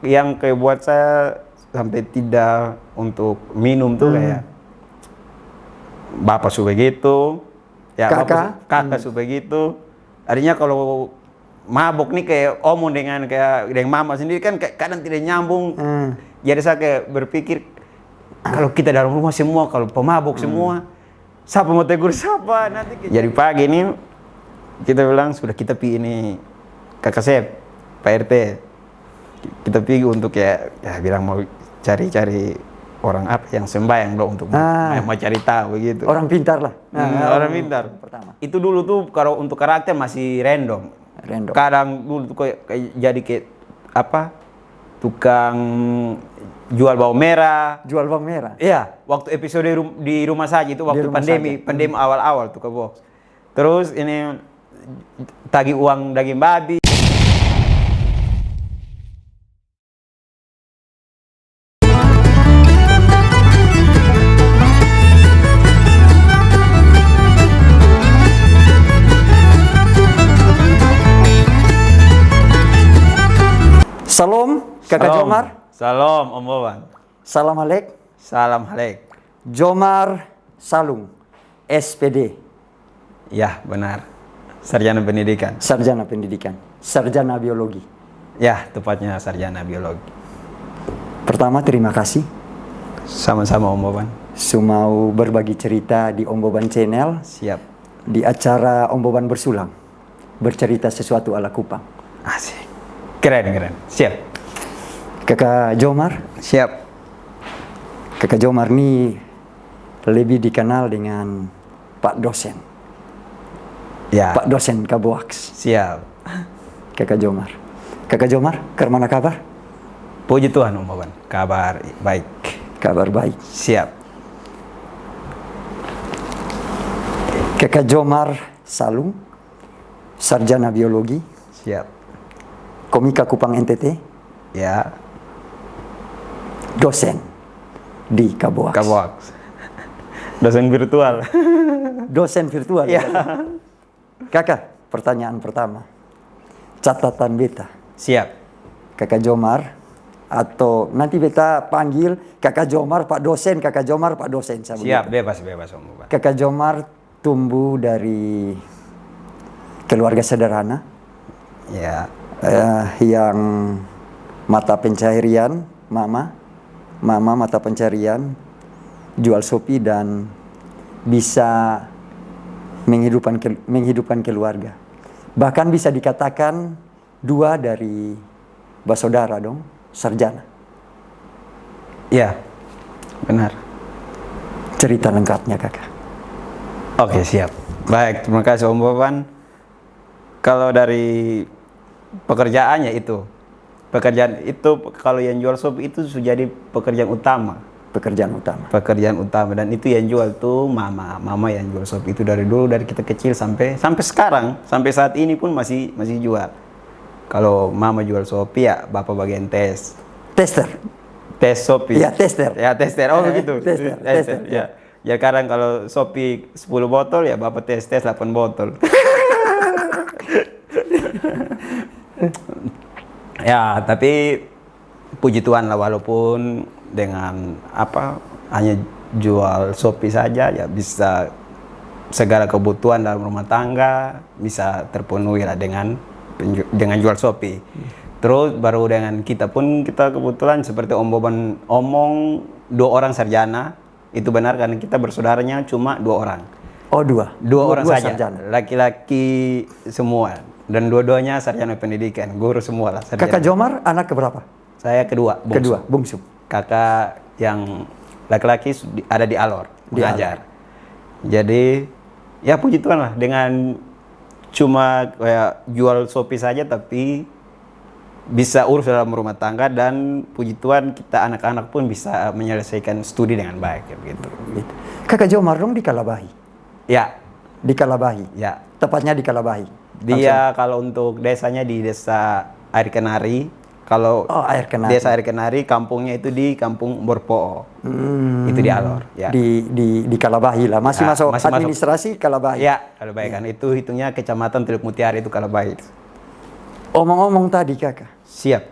yang kayak buat saya sampai tidak untuk minum tuh kayak bapak sudah begitu, ya kakak sudah begitu. Artinya kalau mabuk nih kayak omong dengan mama sendiri kan kadang tidak nyambung. Jadi saya kayak berpikir kalau kita dalam rumah semua, kalau pemabuk semua, siapa mau tegur siapa nanti. Jadi pagi ini kita bilang sudah kita pergi ini kakak Sep, Pak RT, kita pergi untuk ya bilang mau cari-cari orang apa yang sembahyang loh untuk mau cari tahu begitu. Orang pintar lah. Orang pintar. Pertama. Itu dulu tuh kalau untuk karakter masih random. Kadang dulu tuh kayak jadi kayak apa? Tukang jual bawang merah. Jual bawang merah. Iya, waktu episode di rumah saja itu waktu pandemi awal-awal tuh ke Box. Terus ini tagih uang daging babi. Salam, Kakak Jomar. Salam, Om Boban. Salam Halek. Salam Halek. Jomar Salung, SPD. Ya, benar. Sarjana pendidikan. Sarjana pendidikan. Sarjana biologi. Ya, tepatnya sarjana biologi. Pertama, terima kasih. Sama-sama Om Boban. Mau berbagi cerita di Om Boban Channel. Siap. Di acara Om Boban Bersulang. Bercerita sesuatu ala Kupang. Asik. Keren. Siap. Kakak Jomar. Siap. Kakak Jomar ini lebih dikenal dengan Pak Dosen. Ya. Pak Dosen Kaboaks. Siap. Kakak Jomar. Kakak Jomar, kemana kabar? Puji Tuhan Om Boban. Kabar baik. Kabar baik. Siap. Kakak Jomar Salung, sarjana biologi. Siap. Komika Kupang NTT. Ya. Dosen di Kaboaks. Kaboaks. Dosen virtual. Dosen virtual. Ya. Kakak, pertanyaan pertama. Catatan beta. Siap. Kakak Jomar atau nanti beta panggil Kakak Jomar Pak Dosen, Kakak Jomar Pak Dosen. Siap, bebas Om Boban. Kakak Jomar tumbuh dari keluarga sederhana. Ya. Yang mata pencaharian mama mata pencaharian jual sopi dan bisa menghidupkan keluarga. Bahkan bisa dikatakan dua dari bersaudara dong, sarjana. Ya, benar. Cerita lengkapnya kakak. Oke, siap. Baik, terima kasih Om Boban. Kalau dari pekerjaan itu kalau yang jual sop itu sudah jadi pekerjaan utama. Pekerjaan utama dan itu yang jual tuh mama yang jual sop itu dari dulu, dari kita kecil sampai sekarang, sampai saat ini pun masih jual. Kalau mama jual sopi ya bapak bagian tes sopi. Ya tester. Oh begitu. Tester. Ya kadang kalau sopi 10 botol ya bapak tes 8 botol. Ya, tapi puji Tuhan lah walaupun dengan hanya jual sopi saja ya bisa segala kebutuhan dalam rumah tangga bisa terpenuhi lah dengan jual sopi. Terus baru dengan kita kebetulan seperti Om Boban omong 2 orang sarjana. Itu benar karena kita bersaudaranya cuma 2 orang. Oh, dua orang saja. Sarjana. Laki-laki semua. Dan dua-duanya sarjana pendidikan, guru semua lah. Kakak Jomar anak keberapa? Saya kedua, bungsu. Kakak yang laki-laki ada di Alor, mengajar. Jadi ya puji Tuhan lah dengan cuma kayak jual sopi saja tapi bisa urus dalam rumah tangga dan puji Tuhan kita anak-anak pun bisa menyelesaikan studi dengan baik gitu. Kakak Jomar dong di Kalabahi? Ya. Di Kalabahi? Ya. Tepatnya di Kalabahi? Dia kalau untuk desanya di desa Air Kenari. Kalau desa Air Kenari, kampungnya itu di Kampung Borpo. Itu di Alor. Ya. Di Kalabahi lah. Masih masuk administrasi Kalabahi? Ya, Kalabahi kan. Itu hitungnya kecamatan Teluk Mutiara itu Kalabahi. Omong-omong tadi kakak. Siap.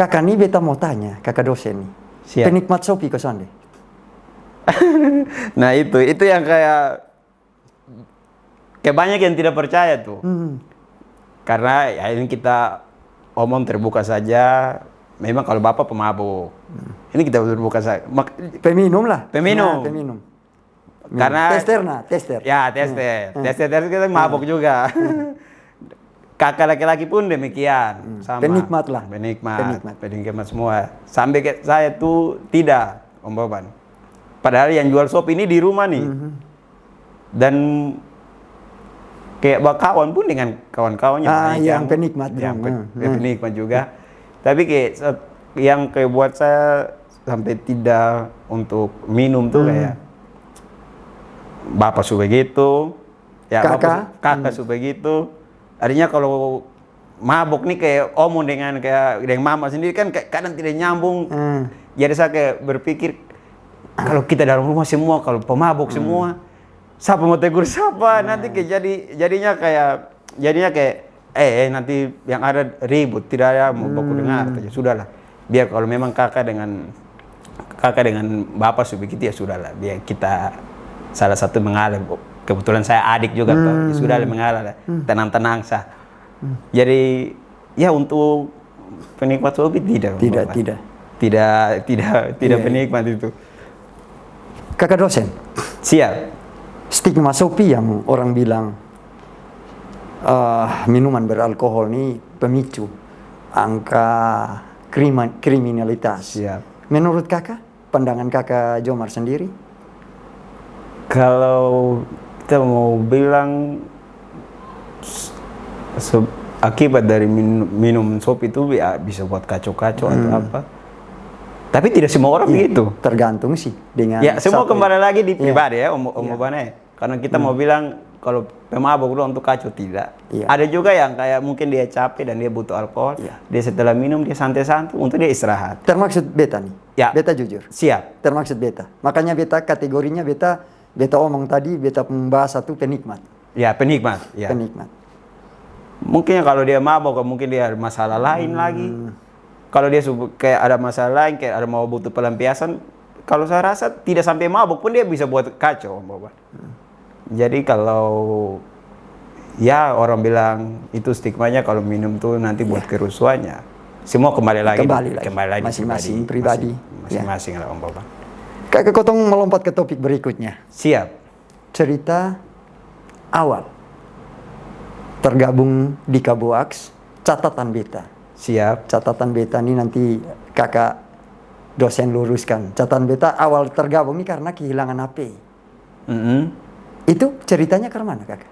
Kakak nih beta mau tanya, kakak dosen nih. Siap. Penikmat Shopee kok Sande? Nah itu yang kayak banyak yang tidak percaya tuh. Karena ya ini kita omong terbuka saja. Memang kalau bapak pemabuk, ini kita terbuka saja. Peminum lah. Peminum. Nah, peminum. Karena tester. Ya tester kita mabuk juga. Kakak laki-laki pun demikian, sama. Penikmat lah. Penikmat semua. Sampai saya tuh tidak, Om Boban. Padahal yang jual Shopee ini di rumah nih. Dan kayak kawan pun dengan kawan-kawannya. Yang penikmat. Yang penikmat juga. Tapi kayak yang kayak buat saya sampai tidak untuk minum tuh kayak bapak sudah begitu, ya kakak sudah begitu. Artinya kalau mabok nih kayak omong dengan mama sendiri kan kadang tidak nyambung. Jadi saya kayak berpikir kalau kita dalam rumah semua kalau pemabok semua, siapa mau tegur siapa? Nanti jadinya kayak nanti yang ada ribut, tidak ada mau baku dengar saja. Sudahlah, biar kalau memang kakak dengan bapak sudah begitu ya sudahlah, biar kita salah satu mengalah. Kebetulan saya adik juga ya sudahlah mengalah, tenang-tenang sah. Jadi ya untuk penikmat Shopee tidak penikmat itu. Kakak dosen. Siap. Stigma Shopee yang orang bilang minuman beralkohol ini pemicu angka kriminalitas. Siap. Menurut kakak, pandangan kakak Jomar sendiri? Kalau kita mau bilang akibat dari minum Shopee itu ya bisa buat kacau-kacau atau apa. Tapi tidak semua orang begitu. Tergantung sih dengan. Ya semua kembali lagi di pribadi ya Om Bane. Karena kita mau bilang kalau pemabuk itu untuk kacau tidak. Ada juga yang kayak mungkin dia capek dan dia butuh alkohol. Dia setelah minum dia santai-santai untuk dia istirahat. Termaksud beta nih. Ya. Beta jujur. Siap. Termaksud beta. Makanya beta kategorinya beta omong tadi beta membahas satu penikmat. Ya penikmat. Ya. Penikmat. Mungkin kalau dia mabuk mungkin dia ada masalah lain lagi. Kalau dia kayak ada masalah lain, kayak ada mau butuh pelampiasan, kalau saya rasa tidak sampai mabuk pun dia bisa buat kacau, Bapak. Jadi kalau ya orang bilang itu stigmanya kalau minum tuh nanti buat kerusuhannya. Semua kembali lagi masing-masing pribadi. Masing-masing lah Om Bapak. Kakak Kotong melompat ke topik berikutnya. Siap. Cerita awal tergabung di Kaboaks, catatan beta. Siap. Catatan beta ini nanti kakak dosen luruskan. Catatan beta awal tergabung ini karena kehilangan HP. Itu ceritanya ke mana kakak?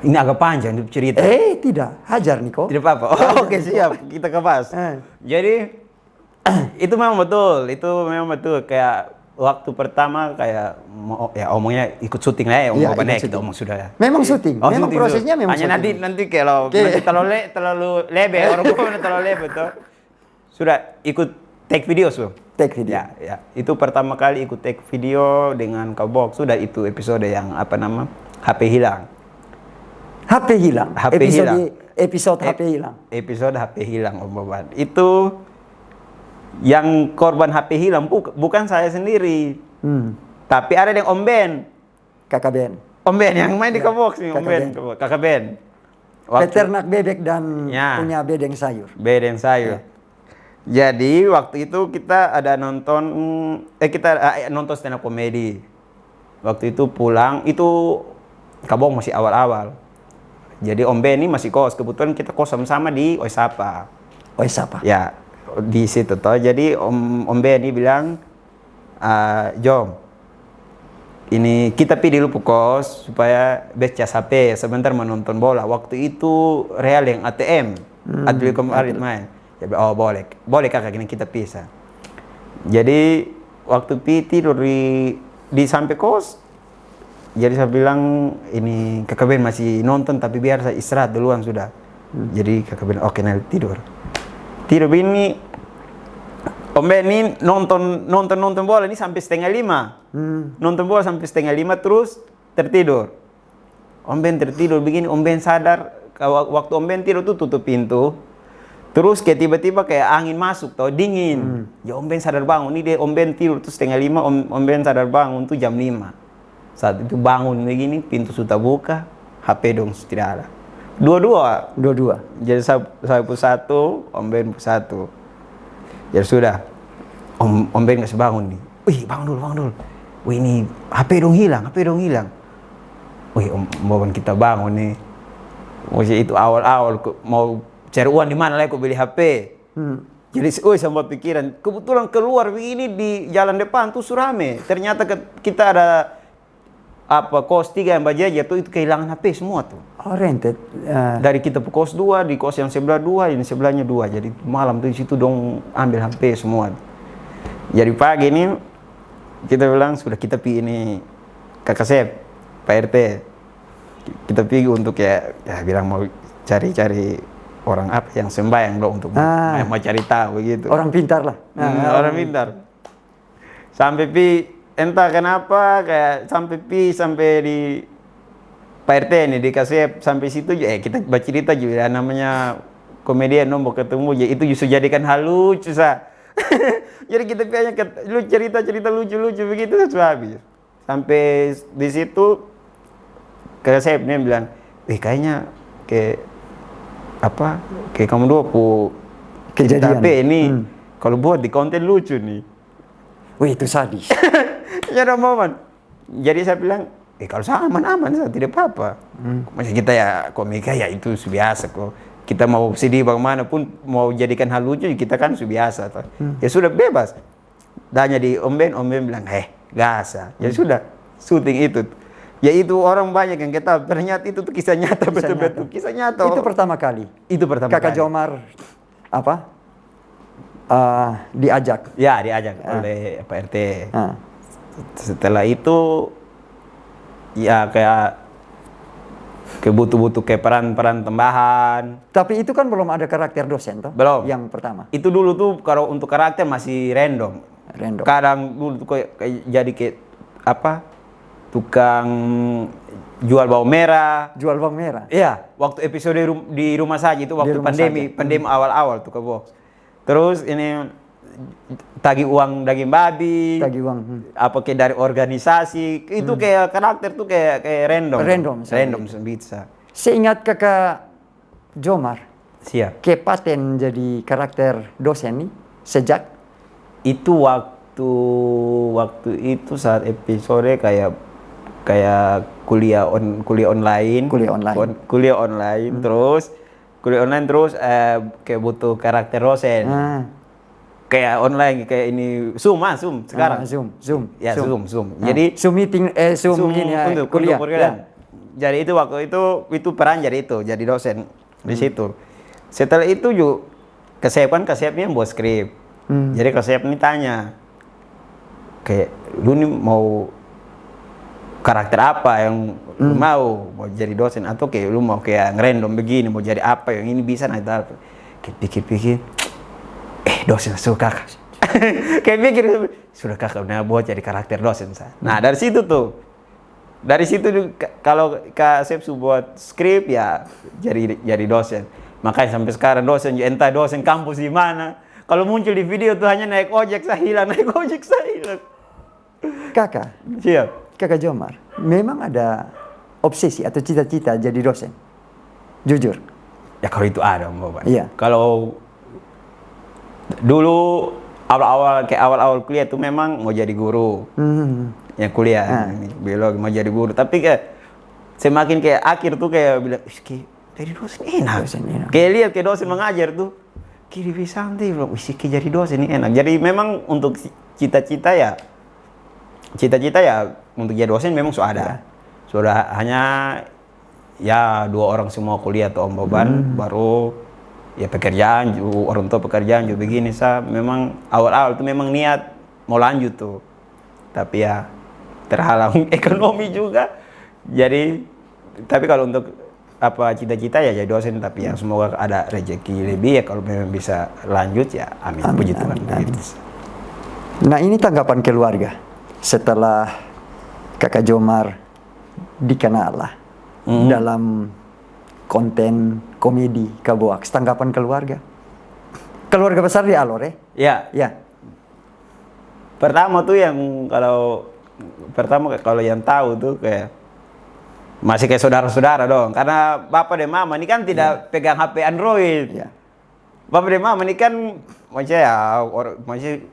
Ini agak panjang cerita. Tidak, hajar nih kok. Tidak apa-apa. Oke, siap. Kita kebas. Jadi itu memang betul. Kayak waktu pertama kayak omongnya ikut syuting lah ya kita omong sudah ya. Memang syuting. Memang prosesnya memang hanya syuting. nanti kalau terlalu lebe orang terlalu lebe tuh. Sudah ikut take video so. Take video. Ya. Itu pertama kali ikut take video dengan Kaboaks. Sudah itu episode yang HP hilang. HP hilang. Episode HP hilang. Episode HP hilang Om Boban. Itu yang korban HP hilang bukan saya sendiri. Tapi ada yang Om Ben. Kakak Ben. Om Ben yang main di Kaboaks nih, Kakak Ben. Peternak bebek dan punya bedeng sayur. Bedeng sayur. Jadi waktu itu kita ada nonton stand up comedy. Waktu itu pulang itu Kaboaks masih awal-awal. Jadi Om Ben ini masih kos. Kebetulan kita kos sama-sama di Oisapa. Ya. Di situ toh. Jadi Om Ben ini bilang, Jom, ini kita pergi dulu kos supaya cas HP sebentar menonton bola. Waktu itu Real yang ATM, Atletico Madrid main. Ya, boleh kakak ini kita pisah. Jadi waktu tidur di sampai kos, jadi saya bilang ini kakak Ben masih nonton tapi biar saya istirahat duluan sudah. Jadi kakak Ben oke nanti tidur ini Om Ben ini nonton bola ini sampai 4:30. Nonton bola sampai 4:30 terus tertidur. Om Ben tertidur begini, Om Ben sadar waktu Om Ben tidur tuh tutup pintu. Terus kayak tiba-tiba kayak angin masuk tau, dingin. Ya Om Ben sadar bangun, ini dia Om Ben tidur tuh 4:30, Om Ben sadar bangun tuh jam 5. Saat itu bangun begini, pintu sudah buka, HP dong tidak ada. Dua-dua. Jadi saya pun satu, Om Ben pun satu. Ya sudah, Om Ben nggak bangun nih. Wih, bangun dulu. Wih, ini HP dong hilang. Wih, Om Ben kita bangun nih. Maksudnya itu awal-awal mau cari uang di mana lah aku beli HP. Jadi sama pikiran, kebetulan keluar begini di jalan depan tuh rame. Ternyata kita ada kos 3 yang bajaja tuh itu kehilangan HP semua tuh. Oh, rented. Dari kita kos 2, di kos yang sebelah 2, ini sebelahnya 2. Jadi malam tuh di situ dong ambil HP semua. Jadi pagi ini kita bilang sudah kita pergi ini Kakak Sep, Pak RT. Kita pergi untuk ya bilang mau cari-cari orang apa yang sembahyang loh untuk mau cari tahu begitu. Orang pintar lah. Orang pintar. Sampai entah kenapa kayak sampai di Pak RT nih dikasih sampai situ kita bercerita juga namanya komedian mau ketemu itu justru jadikan hal lucu Jadi kita punya cerita lucu-lucu begitu habis. Sampai di situ Kak Sep nih bilang, kayaknya kayak kamu dua kejadian tapi ini kalau buat di konten lucu nih. Wih, itu sadis. Ya ada momen. Jadi saya bilang, kalau saya aman saya tidak apa-apa. Masih kita ya komika ya itu biasa kok. Kita mau sedih bagaimanapun mau jadikan hal lucu kita kan biasa toh. Ya sudah bebas. Tanya di Om Ben bilang, gasa. Ya sudah, syuting itu. Ya itu orang banyak yang kita ternyata itu tuh kisah nyata betul-betul. Kisah nyata. Itu pertama kali. Kakak Jomar diajak. Ya, diajak oleh Pak RT. Setelah itu ya kayak butuh kayak peran perambahan. Tapi itu kan belum ada karakter dosen toh? Belum. Yang pertama. Itu dulu tuh kalau untuk karakter masih random. Kadang dulu tuh kayak jadi kayak tukang jual bawang merah. Iya, waktu episode di rumah saja itu waktu pandemi awal-awal tuh kebo. Terus ini tagih uang daging babi. Kayak dari organisasi. Itu kayak karakter tuh kayak random bisa. Seingat Kakak Jomar. Siap. Kepaten jadi karakter dosen nih sejak itu waktu itu saat episode kayak kuliah online. Terus kayak butuh karakter dosen. Kayak online kayak ini Zoom sekarang. Zoom. Jadi Zoom meeting Zoom ini untuk kuliah. Jadi itu waktu itu peran jadi dosen di situ. Setelah itu juga Kasepnya buat skrip. Jadi Kasep ini tanya kayak lu nih mau karakter apa yang lu mau jadi dosen atau kayak lu mau kayak ngerandom begini mau jadi apa yang ini bisa kayak pikir dosen suka kakak. Kayak pikir sudah kakak udah buat jadi karakter dosen Nah dari situ kalau Kak Sep buat skrip ya jadi dosen. Makanya sampai sekarang dosen entah dosen kampus di mana. Kalau muncul di video tuh hanya naik ojek saya hilang. Kakak. Siap. Kakak Jomar, memang ada obsesi atau cita-cita jadi dosen? Jujur. Ya kalau itu ada Mbak. Iya. Kalau dulu awal-awal kuliah tuh memang mau jadi guru. Yang kuliah biologi mau jadi guru, tapi kayak semakin kayak akhir tuh kayak bilang, jadi dosen enak. Kayak lihat kayak dosen mengajar tuh, kiri bisa nanti bilang, jadi dosen ini enak. Jadi memang untuk cita-cita ya untuk jadi dosen memang sudah hanya ya 2 orang semua kuliah atau Om Boban baru ya pekerjaan orang tua pekerjaan juga begini memang awal-awal itu memang niat mau lanjut tuh tapi ya terhalang ekonomi juga jadi tapi kalau untuk cita-cita ya jadi dosen tapi ya semoga ada rezeki lebih ya kalau memang bisa lanjut ya amin puji Tuhan. Nah ini tanggapan keluarga setelah Kakak Jomar dikenal lah dalam konten komedi Kaboaks, tanggapan keluarga Keluarga besar di Alor ya? Ya. Ya. Pertama tuh yang kalau yang tahu tuh kayak masih kayak saudara-saudara dong. Karena bapak dan mama ini kan tidak pegang HP Android. Ya. Bapak dan mama ini kan maksudnya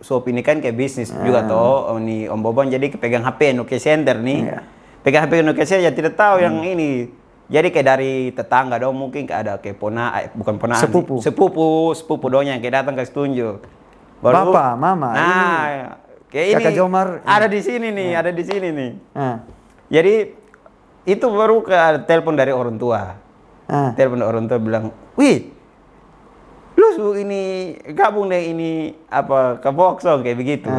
Shopee ini kan kayak bisnis juga toh. Ini Om Boban jadi pegang HP Nokia Center nih. Iya. Pegang HP Nokia Center ya tidak tahu yang ini. Jadi kayak dari tetangga dong mungkin kayak ada kayak bukan ponaan sih. Sepupu dong yang kayak datang ke tunjuk. Bapak, mama. Nah, kayak ini Kakak Jomar ada di sini nih, ada di sini nih. Jadi itu baru ke telepon dari orang tua. Telepon dari orang tua bilang, "Wih, lu ini gabung deh ini apa ke Boxong kayak begitu."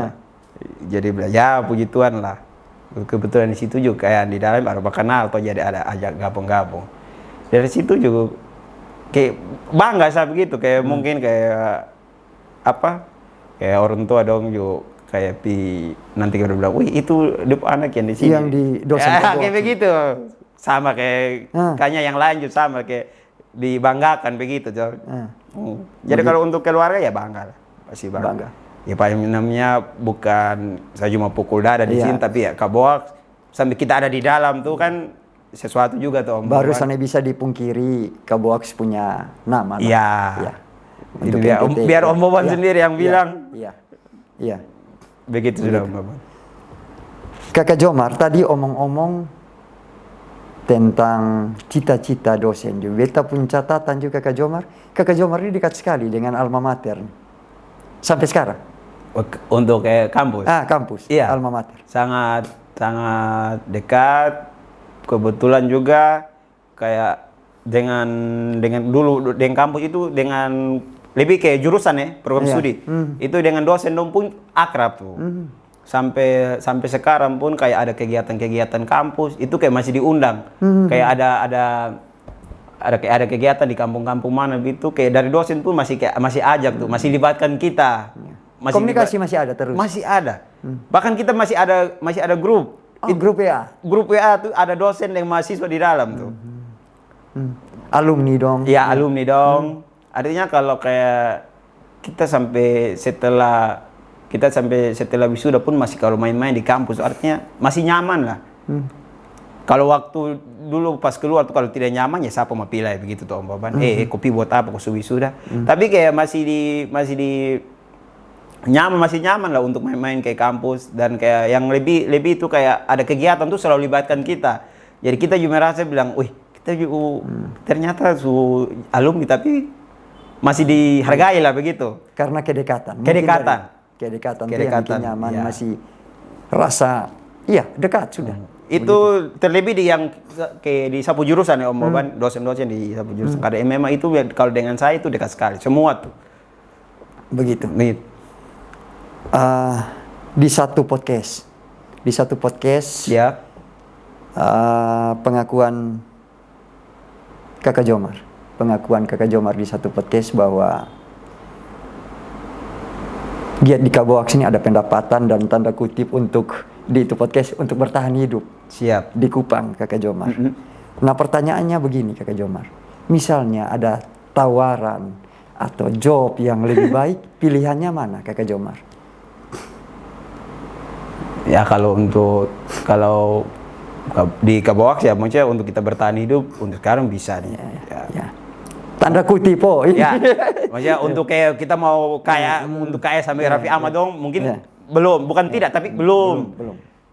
Jadi bilang, "Ya puji Tuhan lah." Kebetulan di situ juga kayak di dalam ada kenal atau jadi ada ajak gabung-gabung. Dari situ juga kayak bangga saya begitu kayak mungkin kayak apa? Kayak orang tua dong juga kayak nanti kita bilang, "Wih, itu anak yang di sini." Yang di dosen kayak begitu. Sama kayak kayaknya yang lanjut sama kayak dibanggakan begitu, John. Jadi kalau untuk keluarga ya bangga lah. Pasti bangga. Ya paling namanya bukan saya cuma pukul dada di sini tapi ya Kaboak sampai kita ada di dalam tuh kan sesuatu juga tuh Om. Baru sana bisa dipungkiri Kaboak punya nama. Iya. Ya. Itu biar Om Boban sendiri yang bilang. Iya. Begitu sudah Om Boban. Kakak Jomar tadi omong-omong tentang cita-cita dosen juga. Beta punya catatan juga Kakak Jomar. Kakak Jomar ini dekat sekali dengan alma mater. Sampai sekarang. Untuk kayak kampus? Kampus. Iya. Alma mater. Sangat dekat. Kebetulan juga kayak dengan dulu dengan kampus itu dengan lebih kayak jurusan ya program studi. Itu dengan dosen dong pun akrab tuh. Sampai sekarang pun kayak ada kegiatan-kegiatan kampus itu kayak masih diundang. Kayak ada kegiatan di kampung-kampung mana gitu kayak dari dosen pun masih ajak tuh, masih libatkan kita. Komunikasi masih ada terus. Masih ada. Bahkan kita masih ada grup. Grup WA. Grup WA tuh ada dosen dan mahasiswa di dalam tuh. Alumni dong. Iya, alumni dong. Artinya kalau kayak kita sampai setelah wisuda pun masih kalau main-main di kampus artinya masih nyaman lah. Kalau waktu dulu pas keluar tuh kalau tidak nyaman ya siapa mau pilih begitu tuh Om Boban. Kopi buat apa kok wisuda. Tapi kayak masih nyaman lah untuk main-main kayak kampus dan kayak yang lebih itu kayak ada kegiatan tuh selalu libatkan kita. Jadi kita juga merasa bilang, "Wih, kita juga ternyata alumni tapi masih dihargai lah begitu." Karena kedekatan. Kedekatan yang bikin nyaman, masih rasa dekat sudah. Itu terlebih di yang kayak di sapu jurusan ya Om Boban, dosen-dosen di sapu jurusan. Karena memang itu kalau dengan saya itu dekat sekali, semua tuh. Begitu. Di satu podcast ya. Pengakuan Kakak Jomar di satu podcast bahwa giat di Kaboak sini ada pendapatan dan tanda kutip untuk di itu podcast untuk bertahan hidup. Siap. Di Kupang Kakak Jomar. Nah pertanyaannya begini Kakak Jomar, misalnya ada tawaran atau job yang lebih baik, pilihannya mana Kakak Jomar? Ya kalau di Kaboak ya maksudnya untuk kita bertahan hidup untuk sekarang bisa nih. Ya. Tanda kutip ya. Maksudnya untuk kayak kita mau untuk kaya sampai Raffi Ahmad dong mungkin belum, bukan tidak tapi belum.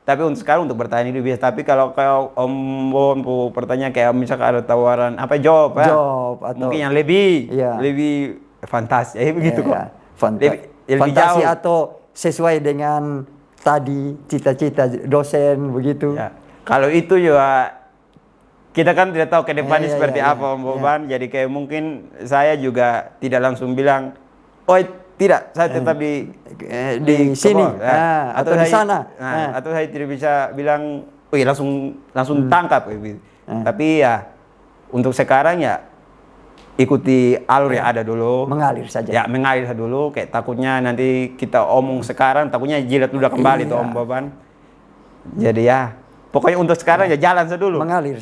Tapi untuk sekarang untuk bertahan hidup biasa. Tapi kalau Om Bon pertanyaan kayak misalkan ada tawaran job atau mungkin yang lebih fantasi begitu kok. Fantasi jauh. Atau sesuai dengan tadi cita-cita dosen begitu. Ya. Kalau itu juga kita kan tidak tahu ke depannya seperti apa Om Boban. Jadi kayak mungkin saya juga tidak langsung bilang, "Oh, tidak, saya tetap di sini atau di sana." Atau saya tidak bisa bilang, "Wih, langsung tangkap." Tapi ya untuk sekarang ya ikuti alur yang ada dulu. Mengalir saja. Ya, mengalir saja dulu. Kayak takutnya nanti kita omong sekarang, takutnya jilat udah kembali tuh Om Boban. Jadi ya, pokoknya untuk sekarang ya jalan saja dulu. Mengalir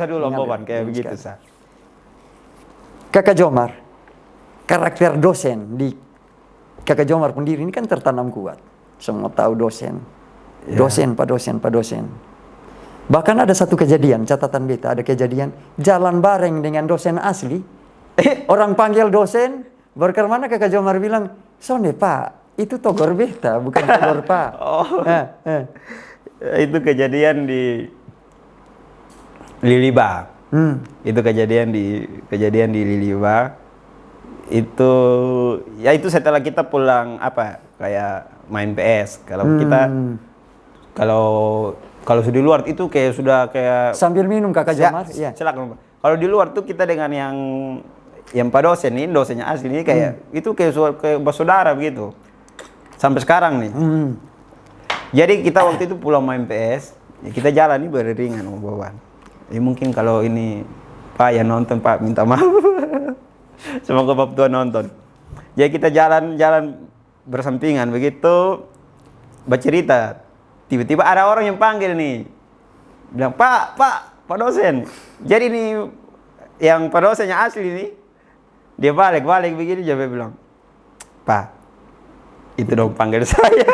saja dulu Om Boban, kayak begitu. Kakak Jomar, karakter dosen di Kakak Jomar pendiri ini kan tertanam kuat. Semua tahu dosen. Dosen, Pak dosen, Pak dosen. Bahkan ada satu kejadian, catatan beta, ada kejadian jalan bareng dengan dosen asli. Orang panggil dosen, baru ke mana Kakak Jomar bilang, "Sonde Pak, itu togor beta, bukan togor Pak." Oh. Itu kejadian di Liliba. Itu kejadian di Liliba. Itu ya itu setelah kita pulang kayak main PS. Kalau kita kalau sudah di luar itu kayak sudah kayak sambil minum Kakak Jomar. Ya, silakan. Kalau di luar tuh kita dengan yang Pak dosen ini, dosennya asli ini kayak itu kayak bersaudara begitu. Sampai sekarang nih. Jadi kita waktu itu pulang main PS, ya kita jalan nih beriringan ngobrol. Ya mungkin kalau ini Pak yang nonton Pak minta maaf. Semoga Bapak Tuhan nonton. Jadi kita jalan bersampingan begitu bercerita. Tiba-tiba ada orang yang panggil nih. Bilang, Pak dosen. Jadi nih yang Pak dosennya asli nih. Dia balik begini, dia bilang, "Pak, itu dong panggil saya."